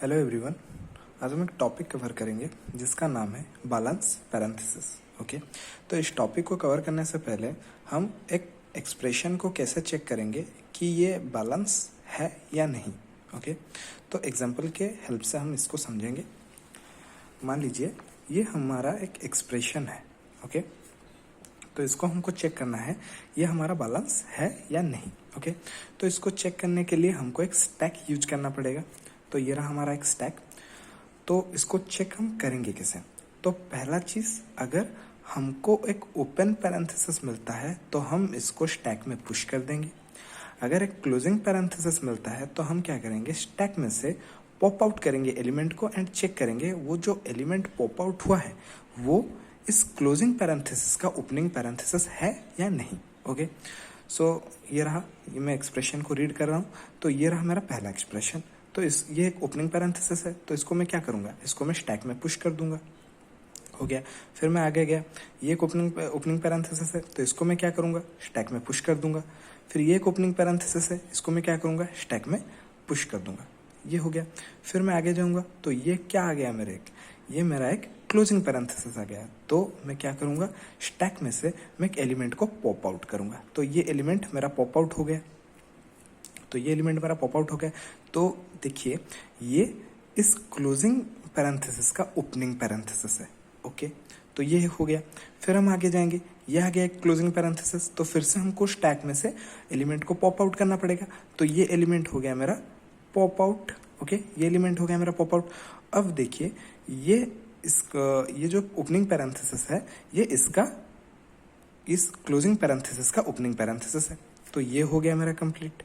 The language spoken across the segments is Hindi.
Hello everyone. आज हम एक टॉपिक कवर करेंगे जिसका नाम है बैलेंस पैरेंथेसिस। ओके, तो इस टॉपिक को कवर करने से पहले हम एक एक्सप्रेशन को कैसे चेक करेंगे कि ये बैलेंस है या नहीं। ओके, तो एग्जांपल के हेल्प से हम इसको समझेंगे। मान लीजिए ये हमारा एक एक्सप्रेशन है। ओके, तो इसको हमको चेक करना है ये हमारा बैलेंस है या नहीं। ओके, तो इसको चेक करने के लिए हमको एक स्टैक यूज करना पड़ेगा। तो ये रहा हमारा एक स्टैक। तो इसको चेक हम करेंगे कैसे। तो पहला चीज, अगर हमको एक ओपन पैरेंथेसिस मिलता है तो हम इसको स्टैक में पुश कर देंगे। अगर एक क्लोजिंग पैरेंथेसिस मिलता है तो हम क्या करेंगे, स्टैक में से पॉप आउट करेंगे एलिमेंट को एंड चेक करेंगे वो जो एलिमेंट पॉप आउट हुआ है वो इस क्लोजिंग पैरेंथेसिस का ओपनिंग पैरेंथेसिस है या नहीं। ओके, सो ये रहा, ये मैं एक्सप्रेशन को रीड कर रहा हूँ। तो ये रहा मेरा पहला एक्सप्रेशन। तो ये एक ओपनिंग पैरेंथेसिस है, तो इसको मैं क्या करूंगा, इसको मैं स्टैक में पुश कर दूंगा। हो गया। फिर मैं आगे गया, ये एक ओपनिंग पैरेंथेसिस है, तो इसको मैं क्या करूंगा, स्टैक में पुश कर दूंगा। फिर ये एक ओपनिंग पैरेंथेसिस है, इसको मैं क्या करूंगा, स्टैक में पुश कर दूंगा। ये हो गया। फिर मैं आगे जाऊंगा तो ये क्या आ गया मेरे ये मेरा एक क्लोजिंग पैरेंथेसिस आ गया। तो मैं क्या करूंगा, स्टैक में से मैं एक एलिमेंट को पॉप आउट करूंगा। तो ये एलिमेंट मेरा पॉप आउट हो गया। तो ये एलिमेंट मेरा पॉप आउट हो गया। तो देखिए ये इस क्लोजिंग पैरेंथेसिस का ओपनिंग पैरेंथेसिस है। ओके, तो ये हो गया। फिर हम आगे जाएंगे, ये आ गया एक क्लोजिंग पैरेंथेसिस। तो फिर से हमको स्टैक में से एलिमेंट को पॉप आउट करना पड़ेगा। तो ये एलिमेंट हो गया मेरा पॉप आउट। ओके, ये एलिमेंट हो गया मेरा पॉप आउट। अब देखिए ये जो ओपनिंग पैरेंथेसिस है ये इस क्लोजिंग पैरेंथेसिस का ओपनिंग पैरेंथेसिस है। तो ये हो गया मेरा कंप्लीट।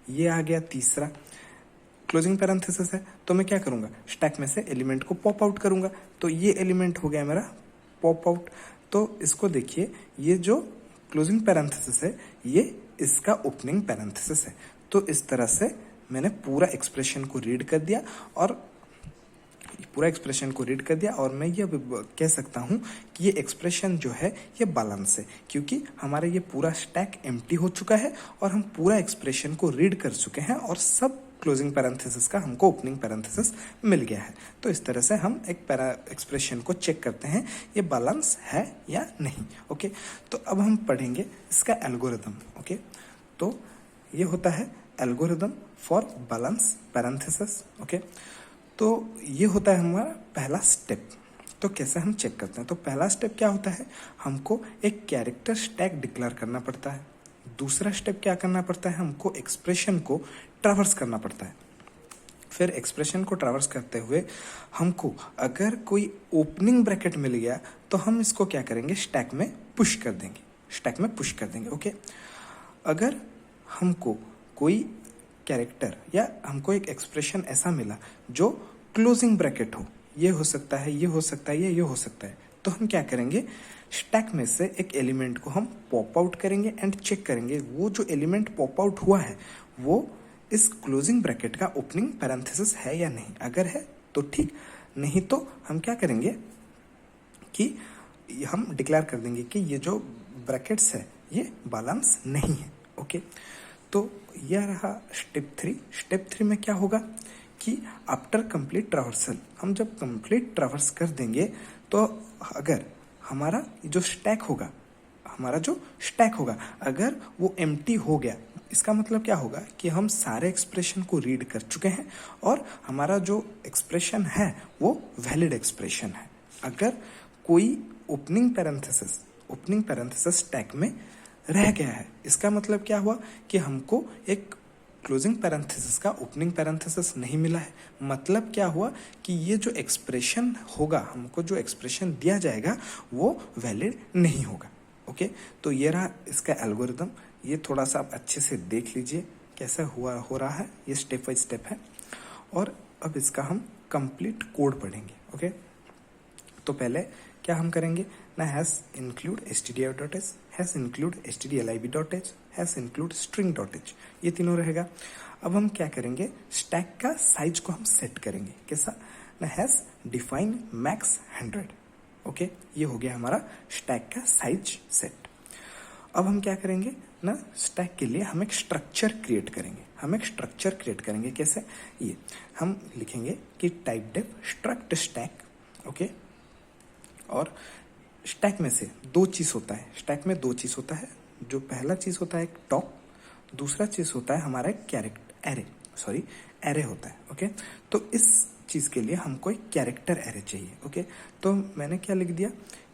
ये आ गया तीसरा क्लोजिंग पैरेंथेसिस है। तो मैं क्या करूंगा, स्टैक में से एलिमेंट को पॉप आउट करूंगा। तो ये एलिमेंट हो गया मेरा पॉप आउट। तो इसको देखिए, ये जो क्लोजिंग पैरेंथेसिस है ये इसका ओपनिंग पैरेंथेसिस है। तो इस तरह से मैंने पूरा एक्सप्रेशन को रीड कर दिया और मैं ये कह सकता हूँ कि ये एक्सप्रेशन जो है ये बैलेंस है, क्योंकि हमारा ये पूरा स्टैक एम्प्टी हो चुका है और हम पूरा एक्सप्रेशन को रीड कर चुके हैं और सब क्लोजिंग पैरेंथेसिस का हमको ओपनिंग पैरेंथेसिस मिल गया है। तो इस तरह से हम एक एक्सप्रेशन को चेक करते हैं ये बैलेंस है या नहीं। ओके, तो अब हम पढ़ेंगे इसका एल्गोरिथम। ओके, तो ये होता है algorithm for balance parenthesis. Okay, तो ये होता है हमारा पहला स्टेप। तो कैसे हम चेक करते हैं, तो पहला स्टेप क्या होता है, हमको एक कैरेक्टर स्टैक डिक्लेयर करना पड़ता है। दूसरा स्टेप क्या करना पड़ता है, हमको एक्सप्रेशन को ट्रैवर्स करना पड़ता है। फिर एक्सप्रेशन को ट्रैवर्स करते हुए हमको अगर कोई ओपनिंग ब्रैकेट मिल गया तो हम इसको क्या करेंगे, स्टैक में पुश कर देंगे। ओके, अगर हमको कोई कैरेक्टर या हमको एक एक्सप्रेशन ऐसा मिला जो क्लोजिंग ब्रैकेट हो, ये हो सकता है, ये हो सकता है, ये हो सकता है, तो हम क्या करेंगे, स्टैक में से एक एलिमेंट को हम पॉप आउट करेंगे एंड चेक करेंगे वो जो एलिमेंट पॉप आउट हुआ है वो इस क्लोजिंग ब्रैकेट का ओपनिंग पैरेंथेसिस है या नहीं। अगर है तो ठीक, नहीं तो हम क्या करेंगे कि हम डिक्लेयर कर देंगे कि ये जो ब्रैकेट्स है ये बैलेंस नहीं है। ओके, तो यह रहा स्टेप 3। स्टेप 3 में क्या होगा कि आफ्टर कंप्लीट ट्रैवर्सल, हम जब कंप्लीट ट्रैवर्स कर देंगे तो अगर हमारा जो स्टैक होगा अगर वो एम्प्टी हो गया, इसका मतलब क्या होगा कि हम सारे एक्सप्रेशन को रीड कर चुके हैं और हमारा जो एक्सप्रेशन है वो वैलिड एक्सप्रेशन है। अगर कोई ओपनिंग पैरेंथेसिस स्टैक में रह गया है, इसका मतलब क्या हुआ कि हमको एक क्लोजिंग पैरेंथेसिस का ओपनिंग पैरेंथेसिस नहीं मिला है। मतलब क्या हुआ कि ये जो एक्सप्रेशन होगा, हमको जो एक्सप्रेशन दिया जाएगा वो वैलिड नहीं होगा। ओके, तो ये रहा इसका एल्गोरिथम। ये थोड़ा सा आप अच्छे से देख लीजिए कैसे हो रहा है, ये स्टेप बाय स्टेप है। और अब इसका हम कंप्लीट कोड पढ़ेंगे। ओके, तो पहले क्या हम करेंगे ना, hash include stdio.h, hash include stdlib.h, hash include string.h, ये तीनों रहेगा। अब हम क्या करेंगे, स्टैक का साइज को हम सेट करेंगे। कैसा ना, हैश डिफाइन मैक्स 100। ओके, ये हो गया हमारा स्टैक का साइज सेट। अब हम क्या करेंगे ना, स्टैक के लिए हम एक स्ट्रक्चर क्रिएट करेंगे। कैसे, ये हम लिखेंगे कि typedef struct stack, okay. और स्टैक में से दो चीज़ होता है, जो पहला चीज़ होता है एक टॉप, दूसरा चीज़ होता है हमारा एक एरे होता है, ओके। तो इस चीज़ के लिए हमको एक कैरेक्टर एरे चाहिए, ओके। तो मैंने क्या लिख दिया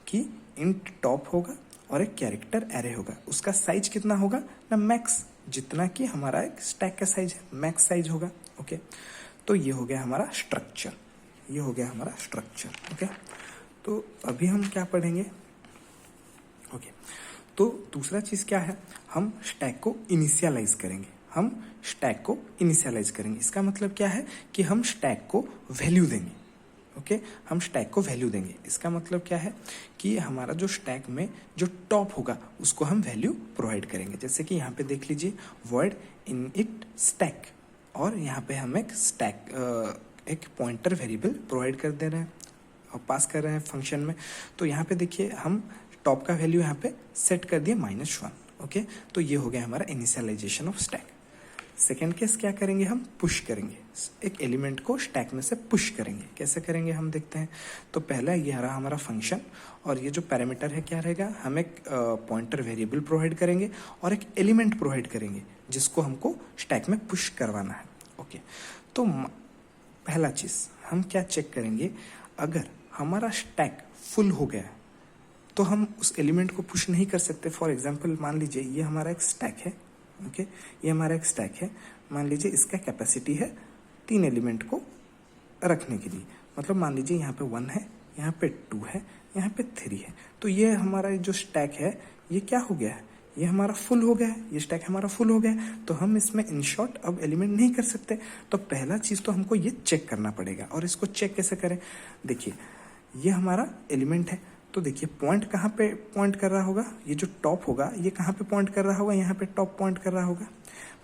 कि इंट टॉप होगा और एक कैरेक्टर एरे होगा। उसका साइज कितना होगा ना, मैक्स, जितना कि हमारा एक स्टैक का साइज है, मैक्स साइज होगा, ओके। तो ये हो गया हमारा स्ट्रक्चर, ओके। तो अभी हम क्या पढ़ेंगे, ओके। तो दूसरा चीज़ क्या है, हम स्टैक को इनिशियलाइज करेंगे। इसका मतलब क्या है कि हम स्टैक को वैल्यू देंगे, ओके। इसका मतलब क्या है कि हमारा जो स्टैक में जो टॉप होगा उसको हम वैल्यू प्रोवाइड करेंगे। जैसे कि यहाँ पे देख लीजिए, वॉइड इनिट स्टैक, और यहाँ पे हम एक पॉइंटर वेरिएबल प्रोवाइड कर दे रहे हैं और पास कर रहे हैं फंक्शन में। तो यहाँ पे देखिए हम टॉप का वैल्यू यहाँ पे सेट कर दिया -1, ओके। तो ये हो गया हमारा initialization of stack. Second case क्या करेंगे, हम पुश करेंगे, एक एलिमेंट को स्टैक में से पुश करेंगे। कैसे करेंगे हम देखते हैं। तो पहला ये रहा हमारा फंक्शन, और ये जो पैरामीटर है क्या रहेगा, हम एक पॉइंटर वेरिएबल प्रोवाइड करेंगे और एक एलिमेंट प्रोवाइड करेंगे जिसको हमको स्टैक में पुश करवाना है, ओके। तो पहला चीज़ हम क्या चेक करेंगे, अगर हमारा स्टैक फुल हो गया है तो हम उस एलिमेंट को पुश नहीं कर सकते। फॉर एग्जांपल मान लीजिए ये हमारा एक स्टैक है, ओके। ये हमारा एक स्टैक है, मान लीजिए इसका कैपेसिटी है 3 एलिमेंट को रखने के लिए। मतलब मान लीजिए यहाँ पे 1 है, यहाँ पे 2 है, यहाँ पे 3 है। तो ये हमारा जो स्टैक है ये क्या हो गया है, ये हमारा फुल हो गया है, ये स्टैक हमारा फुल हो गया है। तो हम इसमें इन शॉर्ट अब एलिमेंट नहीं कर सकते। तो पहला चीज़ तो हमको ये चेक करना पड़ेगा। और इसको चेक कैसे करें, देखिए ये हमारा एलिमेंट है, तो देखिए पॉइंट कहाँ पे पॉइंट कर रहा होगा, ये जो टॉप होगा ये कहाँ पे पॉइंट कर रहा होगा, यहाँ पे टॉप पॉइंट कर रहा होगा।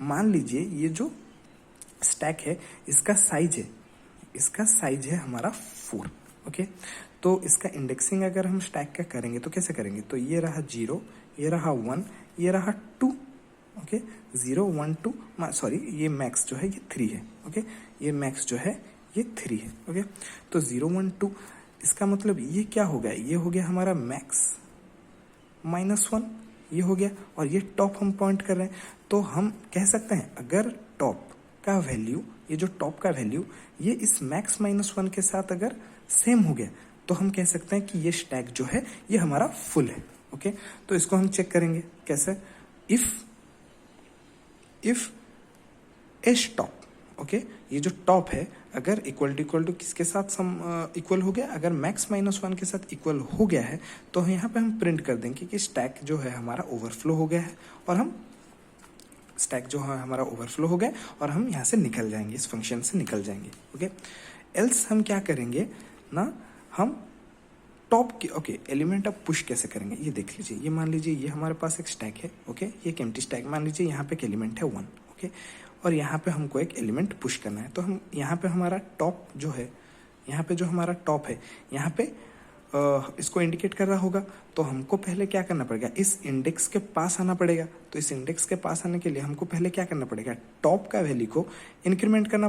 मान लीजिए ये जो स्टैक है इसका साइज है हमारा 4, ओके। तो इसका इंडेक्सिंग अगर हम स्टैक का करेंगे तो कैसे करेंगे, तो ये रहा 0, ये रहा 1, ये रहा 2, ओके। 0 1 2, सॉरी ये मैक्स जो है ये 3 है, ओके। ये मैक्स जो है ये 3 है, ओके। तो 0 1 2, इसका मतलब ये क्या हो गया, ये हो गया हमारा मैक्स -1, ये हो गया। और ये टॉप हम पॉइंट कर रहे हैं, तो हम कह सकते हैं अगर टॉप का वैल्यू, ये जो टॉप का वैल्यू ये इस मैक्स -1 के साथ अगर सेम हो गया तो हम कह सकते हैं कि ये स्टैक जो है ये हमारा फुल है, ओके। तो इसको हम चेक करेंगे कैसे, इफ एस टॉप, ओके। ये जो टॉप है अगर इक्वल टू किसके साथ इक्वल हो गया, अगर मैक्स -1 के साथ इक्वल हो गया है तो यहाँ पे हम प्रिंट कर देंगे कि स्टैक जो है हमारा ओवरफ्लो हो गया है, और हम यहाँ से निकल जाएंगे, इस फंक्शन से निकल जाएंगे, ओके। एल्स हम क्या करेंगे ना, हम टॉप के, ओके, एलिमेंट अब पुश कैसे करेंगे ये देख लीजिए। ये मान लीजिए ये हमारे पास एक स्टैक है, ओके। ये एक एम्प्टी स्टैक, मान लीजिए यहाँ पे एक एलिमेंट है 1, ओके। और यहाँ पे हमको एक एलिमेंट पुश करना है। तो हम यहाँ पे हमारा टॉप जो है, यहाँ पे जो हमारा टॉप है यहाँ पे इसको इंडिकेट कर रहा होगा। तो हमको पहले क्या करना पड़ेगा, इस इंडेक्स के पास आना पड़ेगा। तो इस इंडेक्स के पास आने के लिए हमको पहले क्या करना पड़ेगा, टॉप का वैल्यू को इंक्रीमेंट करना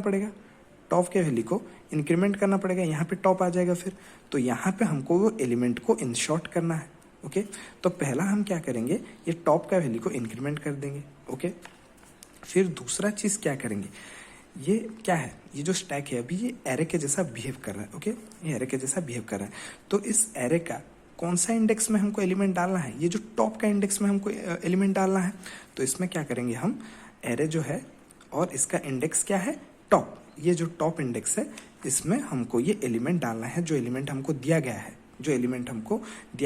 पड़ेगा। यहाँ पे टॉप आ जाएगा फिर। तो यहाँ पे हमको वो एलिमेंट को इंसर्ट करना है, ओके। तो पहला हम क्या करेंगे, ये टॉप का वैल्यू को इंक्रीमेंट कर देंगे, ओके। फिर दूसरा चीज़ क्या करेंगे, ये क्या है, ये जो स्टैक है अभी ये एरे के जैसा बिहेव कर रहा है, ओके। ये एरे के जैसा बिहेव कर रहा है। तो इस एरे का कौन सा इंडेक्स में हमको एलिमेंट डालना है, ये जो टॉप का इंडेक्स में हमको एलिमेंट डालना है। तो इसमें क्या करेंगे हम, एरे जो है और इसका इंडेक्स क्या है, टॉप। ये जो टॉप इंडेक्स है इसमें हमको ये एलिमेंट डालना है, जो एलिमेंट हमको दिया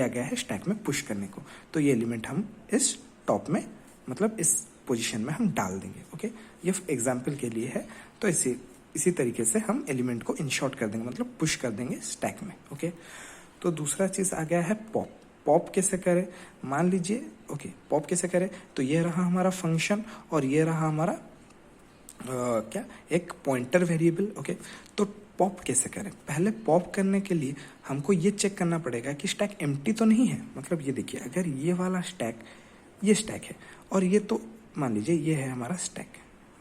गया है स्टैक में पुश करने को। तो ये एलिमेंट हम इस टॉप में, मतलब इस पोजीशन में हम डाल देंगे, ओके। ये एग्जांपल के लिए है। तो इसी तरीके से हम एलिमेंट को इंसर्ट कर देंगे, मतलब पुश कर देंगे स्टैक में, ओके। तो दूसरा चीज़ आ गया है पॉप कैसे करें, मान लीजिए, ओके। पॉप कैसे करें, तो ये रहा हमारा फंक्शन और ये रहा हमारा एक पॉइंटर वेरिएबल, ओके। तो पॉप कैसे करें, पहले पॉप करने के लिए हमको ये चेक करना पड़ेगा कि स्टैक एम्प्टी तो नहीं है। मतलब ये देखिए, अगर ये वाला स्टैक ये स्टैक है, और ये तो मान लीजिए ये है हमारा स्टैक,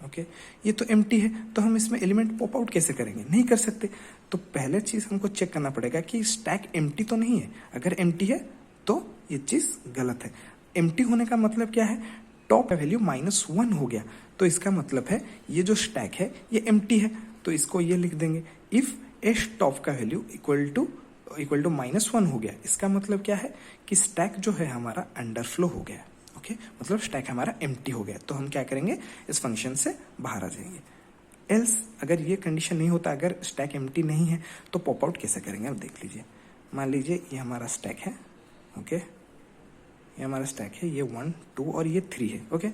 ओके। ये तो एम्प्टी है, तो हम इसमें एलिमेंट पॉप आउट कैसे करेंगे? नहीं कर सकते। तो पहले चीज हमको चेक करना पड़ेगा कि स्टैक एम्प्टी तो नहीं है। अगर एम्प्टी है तो ये चीज गलत है। एम्प्टी होने का मतलब क्या है? टॉप का वैल्यू -1 हो गया, तो इसका मतलब है ये जो स्टैक है ये एम्प्टी है। तो इसको ये लिख देंगे, इफ एस टॉप का वैल्यू इक्वल टू -1 हो गया, इसका मतलब क्या है कि स्टैक जो है हमारा अंडरफ्लो हो गया, ओके। मतलब स्टैक हमारा एम्प्टी हो गया। तो हम क्या करेंगे? इस फंक्शन से बाहर आ जाएंगे। एल्स अगर ये कंडीशन नहीं होता, अगर स्टैक एम्प्टी नहीं है, तो पॉप आउट कैसे करेंगे? अब देख लीजिए। मान लीजिए ये हमारा स्टैक है, ओके। ये हमारा स्टैक है, ये 1 2 और ये 3 है, ओके।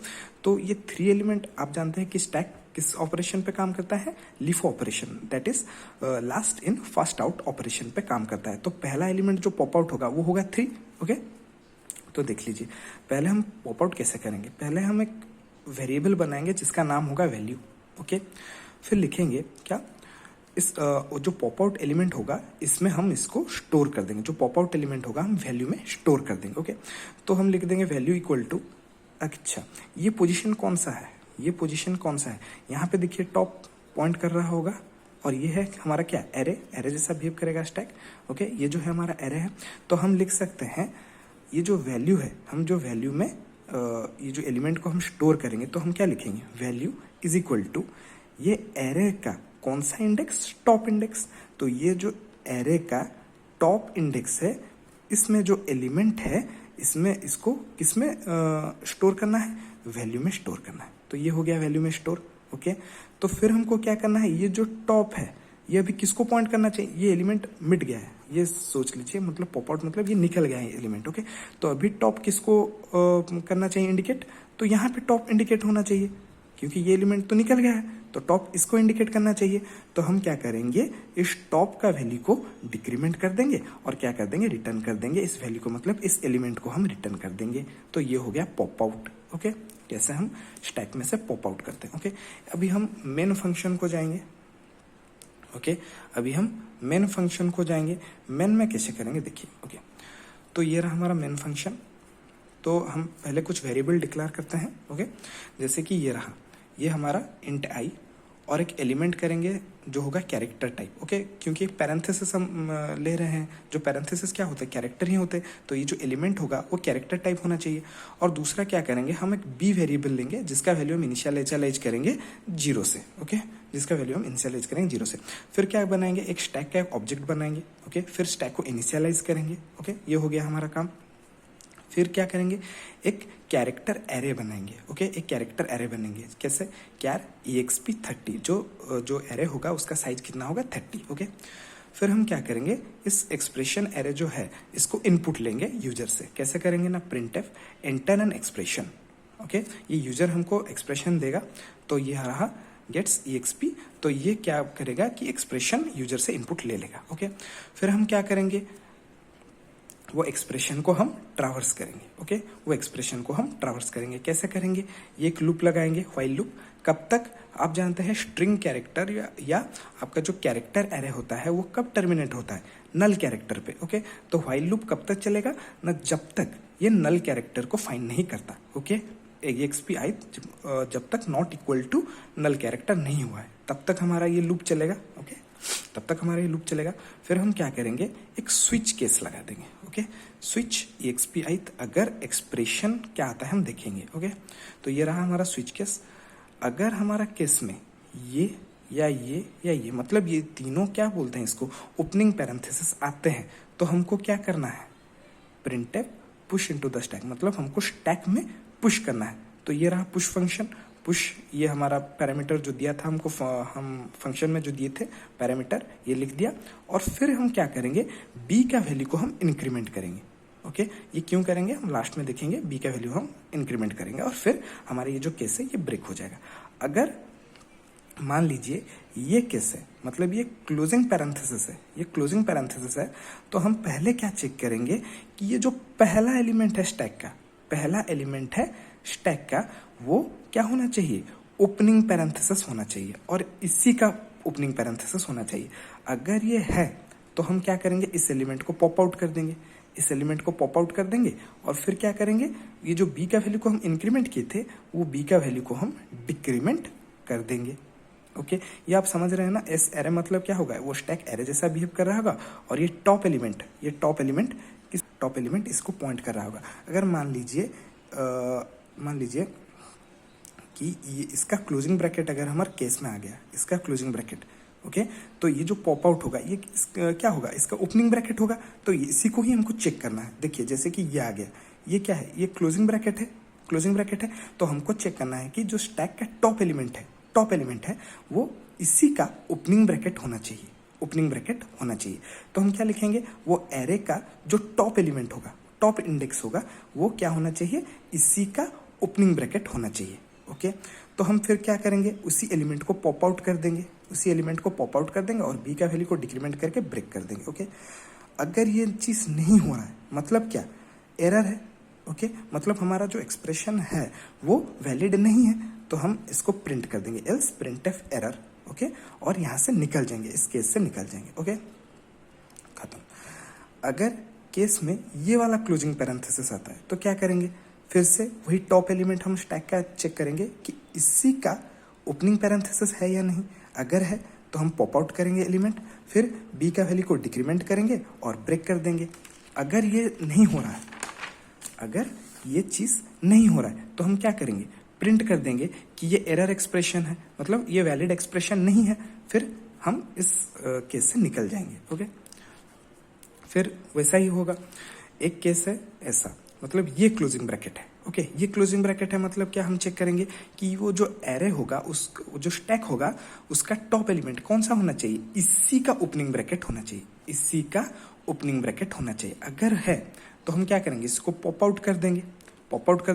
तो ये 3 एलिमेंट आप जानते हैं कि स्टैक किस ऑपरेशन पे काम करता है? Leaf operation, that is last in first out operation पे काम करता है। तो पहला एलिमेंट जो पॉप आउट होगा वो होगा 3, ओके। तो देख लीजिए, पहले हम पॉप आउट कैसे करेंगे? पहले हम एक वेरिएबल बनाएंगे जिसका नाम होगा वैल्यू, ओके। फिर लिखेंगे क्या? इस जो पॉप आउट एलिमेंट होगा इसमें हम इसको स्टोर कर देंगे। जो पॉप आउट एलिमेंट होगा हम वैल्यू में स्टोर कर देंगे, ओके। तो हम लिख देंगे वैल्यू इक्वल टू, अच्छा ये पोजीशन कौन सा है? ये पोजीशन कौन सा है? यहाँ पे देखिए टॉप पॉइंट कर रहा होगा, और ये है हमारा क्या? एरे। एरे जैसा बिहेव करेगा स्टैक, ओके। ये जो है हमारा एरे है। तो हम लिख सकते हैं ये जो वैल्यू है, हम जो वैल्यू में ये जो एलिमेंट को हम स्टोर करेंगे, तो हम क्या लिखेंगे? वैल्यू इज इक्वल टू ये एरे का कौन सा इंडेक्स? Top index. तो ये जो एरे का टॉप इंडेक्स है, इसमें जो एलिमेंट है, इसमें इसको किसमें स्टोर करना है? वैल्यू में स्टोर करना है। तो ये हो गया वैल्यू में स्टोर, ओके। तो फिर हमको क्या करना है? ये जो टॉप है ये अभी किसको पॉइंट करना चाहिए? ये एलिमेंट मिट गया है, ये सोच लीजिए। मतलब पॉप आउट मतलब ये निकल गया है एलिमेंट, ओके। तो अभी टॉप किसको करना चाहिए इंडिकेट? तो यहाँ पे टॉप इंडिकेट होना चाहिए, क्योंकि ये एलिमेंट तो निकल गया है, तो टॉप इसको इंडिकेट करना चाहिए। तो हम क्या करेंगे? इस टॉप का वैल्यू को डिक्रीमेंट कर देंगे और क्या कर देंगे? रिटर्न कर देंगे इस वैल्यू को, मतलब इस एलिमेंट को हम रिटर्न कर देंगे। तो ये हो गया पॉप आउट, ओके। कैसे हम स्टैक में से पॉप आउट करते हैं, ओके। अभी हम मेन फंक्शन को जाएंगे, ओके। अभी हम मेन फंक्शन को जाएंगे। मेन में कैसे करेंगे देखिए, ओके। तो ये रहा हमारा मेन फंक्शन। तो हम पहले कुछ वेरिएबल डिक्लेयर करते हैं, ओके। जैसे कि ये रहा, ये हमारा इंट आई, और एक एलिमेंट करेंगे जो होगा कैरेक्टर टाइप, ओके। क्योंकि पैरेंथेसिस हम ले रहे हैं, जो पैरेंथेसिस क्या होते हैं? कैरेक्टर ही होते हैं। तो ये जो एलिमेंट होगा वो कैरेक्टर टाइप होना चाहिए। और दूसरा क्या करेंगे? हम एक बी वेरिएबल लेंगे जिसका वैल्यू हम इनिशियलाइज करेंगे 0 से, ओके। जिसका वैल्यू हम इनिशियलाइज करेंगे 0 से। फिर क्या बनाएंगे? एक स्टैक का एक ऑब्जेक्ट बनाएंगे, ओके। फिर स्टैक को इनिशियलाइज करेंगे, ओके। ये हो गया हमारा काम। फिर क्या करेंगे? एक कैरेक्टर एरे बनाएंगे, ओके। एक कैरेक्टर एरे बनेंगे कैसे? कैर exp30, जो एरे होगा उसका साइज कितना होगा? 30, ओके। फिर हम क्या करेंगे? इस एक्सप्रेशन एरे जो है इसको इनपुट लेंगे यूजर से। कैसे करेंगे ना? printf enter an expression, okay. ये यूजर हमको एक्सप्रेशन देगा, तो ये रहा गेट्स exp। तो ये क्या करेगा कि एक्सप्रेशन यूजर से इनपुट ले लेगा, ओके। फिर हम क्या करेंगे? वो एक्सप्रेशन को हम ट्रावर्स करेंगे, ओके। वो एक्सप्रेशन को हम ट्रावर्स करेंगे। कैसे करेंगे? ये एक लूप लगाएंगे, व्हाइल लूप। कब तक? आप जानते हैं स्ट्रिंग कैरेक्टर या आपका जो कैरेक्टर एरे होता है वो कब टर्मिनेट होता है? नल कैरेक्टर पे, ओके। तो व्हाइल लूप कब तक चलेगा ना? जब तक ये नल कैरेक्टर को फाइंड नहीं करता, ओके। exp आई जब तक not equal to null character नहीं हुआ है, तब तक हमारा ये लूप चलेगा, ओके। तब तक हमारा ये लूप चलेगा। फिर हम क्या करेंगे? एक स्विच केस लगा देंगे, ओके। स्विच exp आई अगर एक्सप्रेशन क्या आता है हम देखेंगे, ओके। तो ये रहा हमारा स्विच केस। अगर हमारा केस में ये या ये मतलब ये तीनों क्या बोलते हैं इसको? ओपनिंग पैरेंथेसिस आते हैं, तो हमको क्या करना है? printf push into the stack, मतलब हमको स्टैक में पुश करना है। तो ये रहा पुश फंक्शन। पुश ये हमारा पैरामीटर जो दिया था हमको, हम फंक्शन में जो दिए थे पैरामीटर, ये लिख दिया। और फिर हम क्या करेंगे? बी का वैल्यू को हम इंक्रीमेंट करेंगे, ओके। ये क्यों करेंगे हम लास्ट में देखेंगे। बी का वैल्यू हम इंक्रीमेंट करेंगे और फिर हमारा ये जो केस है ये ब्रेक हो जाएगा। अगर मान लीजिए ये केस है, मतलब ये क्लोजिंग पैरेंथेसिस है, ये क्लोजिंग पैरेंथेसिस है, तो हम पहले क्या चेक करेंगे कि ये जो पहला एलिमेंट है स्टैक का, पहला एलिमेंट है स्टैक का, वो क्या होना चाहिए? ओपनिंग पैरेंथेसिस होना चाहिए, और इसी का ओपनिंग पैरेंथेसिस होना चाहिए। अगर ये है तो हम क्या करेंगे? इस एलिमेंट को पॉप आउट कर देंगे। इस एलिमेंट को पॉप आउट कर देंगे और फिर क्या करेंगे, ये जो बी का वैल्यू को हम इंक्रीमेंट किए थे वो बी का वैल्यू को हम डिक्रीमेंट कर देंगे। ओके, ये आप समझ रहे हैं ना। एस एरे मतलब क्या होगा, वो स्टैक एरे जैसा बिहेव कर रहा होगा और ये टॉप एलिमेंट इसको पॉइंट कर रहा होगा। अगर मान लीजिए कि ये इसका क्लोजिंग ब्रैकेट अगर हमारे केस में आ गया, इसका क्लोजिंग ब्रैकेट, ओके, तो ये जो पॉप आउट होगा ये क्या होगा, इसका ओपनिंग ब्रैकेट होगा। तो इसी को ही हमको चेक करना है। देखिए जैसे कि ये आ गया, ये क्या है, ये क्लोजिंग ब्रैकेट है। तो हमको चेक करना है कि जो स्टैक का टॉप एलिमेंट है वो इसी का ओपनिंग ब्रैकेट होना चाहिए। तो हम क्या लिखेंगे, वो एरे का जो टॉप एलिमेंट होगा, टॉप इंडेक्स होगा, वो क्या होना चाहिए, इसी का ओपनिंग ब्रैकेट होना चाहिए। ओके, तो हम फिर क्या करेंगे, उसी एलिमेंट को पॉप आउट कर देंगे और बी का वैल्यू को डिक्रीमेंट करके ब्रेक कर देंगे। ओके, अगर ये चीज नहीं हो रहा है मतलब क्या, एरर है। ओके, मतलब हमारा जो एक्सप्रेशन है वो वैलिड नहीं है, तो हम इसको प्रिंट कर देंगे, एल्स प्रिंटफ एरर। ओके, और यहां से निकल जाएंगे, इस केस से निकल जाएंगे। ओके, खत्म। अगर केस में ये वाला क्लोजिंग पैरेंथेसिस आता है तो क्या करेंगे, फिर से वही टॉप एलिमेंट हम स्टैक का चेक करेंगे कि इसी का ओपनिंग पैरेंथेसिस है या नहीं। अगर है तो हम पॉप आउट करेंगे एलिमेंट, फिर बी का वैल्यू को डिक्रीमेंट करेंगे और ब्रेक कर देंगे। अगर ये नहीं हो रहा है, अगर ये चीज नहीं हो रहा है तो हम क्या करेंगे, प्रिंट कर देंगे कि ये एरर एक्सप्रेशन है, मतलब ये वैलिड एक्सप्रेशन नहीं है। फिर हम इस केस से निकल जाएंगे। ओके, फिर वैसा ही होगा। एक केस है ऐसा, मतलब ये क्लोजिंग ब्रैकेट है। ओके, ये क्लोजिंग ब्रैकेट है मतलब क्या, हम चेक करेंगे कि वो जो एरे होगा, जो स्टैक होगा, उसका टॉप एलिमेंट कौन सा होना चाहिए, इसी का ओपनिंग ब्रैकेट होना चाहिए। अगर है तो हम क्या करेंगे, इसको पॉप आउट कर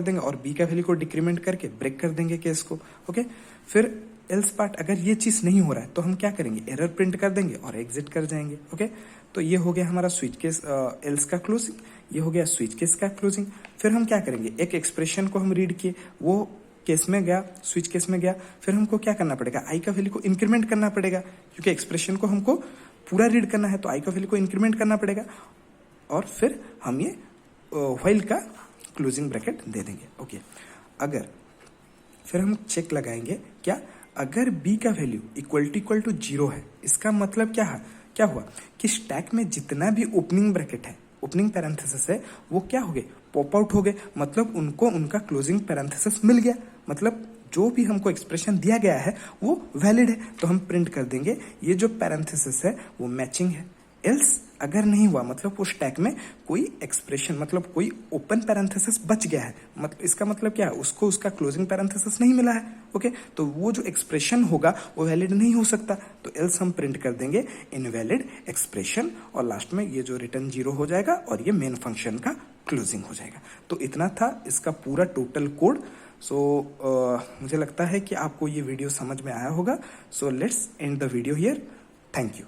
देंगे और बी का वैल्यू को डिक्रीमेंट करके ब्रेक कर देंगे केस को। ओके, फिर एल्स पार्ट, अगर ये चीज नहीं हो रहा है तो हम क्या करेंगे, एरर प्रिंट कर देंगे और एग्जिट कर जाएंगे। ओके, तो ये हो गया हमारा स्विच केस एल्स का क्लोजिंग, ये हो गया स्विच केस का क्लोजिंग। फिर हम क्या करेंगे, एक एक्सप्रेशन को हम रीड किए, वो केस में गया, स्विच केस में गया, फिर हमको क्या करना पड़ेगा, आई का वैल्यू को इंक्रीमेंट करना पड़ेगा, क्योंकि एक्सप्रेशन को हमको पूरा रीड करना है तो आई का वैल्यू को इंक्रीमेंट करना पड़ेगा, और फिर हम ये व्हाइल का क्लोजिंग ब्रैकेट दे देंगे। ओके, अगर फिर हम चेक लगाएंगे क्या, अगर बी का वैल्यू इक्वल टू 0 है, इसका मतलब क्या हुआ कि स्टैक में जितना भी ओपनिंग ब्रैकेट है, ओपनिंग पैरेंथेसिस है, वो क्या हो गए, पॉप आउट हो गए, मतलब उनको उनका क्लोजिंग पैरेंथेसिस मिल गया, मतलब जो भी हमको एक्सप्रेशन दिया गया है वो वैलिड है। तो हम प्रिंट कर देंगे ये जो पैरेंथेसिस है वो मैचिंग है। एल्स अगर नहीं हुआ मतलब वो स्टैक में कोई एक्सप्रेशन, मतलब कोई ओपन पैरेंथेसिस बच गया है, मतलब इसका मतलब क्या है, उसको उसका क्लोजिंग पैरेंथेसिस नहीं मिला है। ओके, तो वो जो एक्सप्रेशन होगा वो वैलिड नहीं हो सकता, तो एल्स हम प्रिंट कर देंगे इनवैलिड एक्सप्रेशन, और लास्ट में ये जो रिटर्न 0 हो जाएगा और ये मेन फंक्शन का क्लोजिंग हो जाएगा। तो इतना था इसका पूरा टोटल कोड। मुझे लगता है कि आपको ये वीडियो समझ में आया होगा। So let's end the video here. Thank you.